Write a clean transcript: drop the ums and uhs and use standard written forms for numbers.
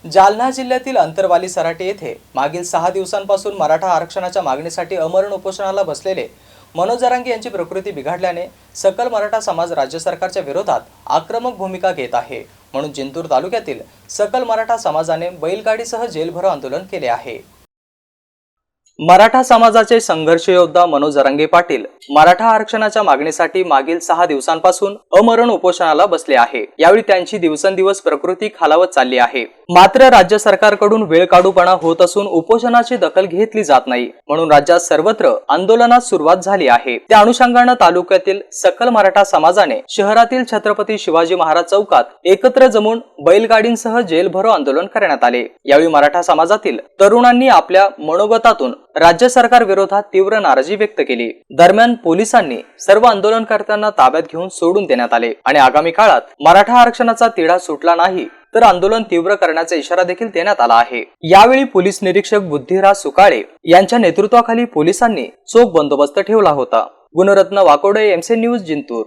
जालना जिल्ह्यातील अंतरवाली सराटी येथे मागील 6 दिवसांपासून मराठा आरक्षणाच्या मागणीसाठी अमरण उपोषणाला बसलेले मनोज जरांगे यांची प्रकृती बिघडल्याने सकल मराठा समाज राज्य सरकारच्या विरोधात आक्रमक भूमिका घेत आहे। म्हणून जिंतूर तालुक्यातील सकल मराठा समाजाने बैलगाडीसह जेलभरो आंदोलन केले आहे। मराठा समाजाचे संघर्ष योद्धा मनोज जरांगे पाटील मराठा आरक्षणाच्या मागणीसाठी मागील 6 दिवसांपासून अमरण उपोषणाला बसले आहे। यावेळी त्यांची दिवसेंदिवस प्रकृती खालावत चालली आहे। मात्र राज्य सरकारकडून वेळकाढूपणा होत असून उपोषणाची दखल घेतली जात नाही, म्हणून राज्यात सर्वत्र आंदोलनास सुरुवात झाली आहे। त्या अनुषंगाने तालुक्यातील सकल मराठा समाजाने शहरातील छत्रपती शिवाजी महाराज चौकात एकत्र जमून बैलगाडींसह जेलभरो आंदोलन करण्यात आले। यावेळी मराठा समाजातील तरुणांनी आपल्या मनोगतातून राज्य सरकार विरोधात तीव्र नाराजी व्यक्त केली। दरम्यान पोलिसांनी सर्व आंदोलनकर्त्यांना ताब्यात घेऊन सोडून देण्यात आले आणि आगामी काळात मराठा आरक्षणाचा तिढा सुटला नाही तर आंदोलन तीव्र करण्याचा इशारा देखील देण्यात आला आहे। यावेळी पोलीस निरीक्षक बुद्धिराज सुकाळे यांच्या नेतृत्वाखाली पोलिसांनी चोख बंदोबस्त ठेवला होता। Gunratna Wakode, MC news, Jintur.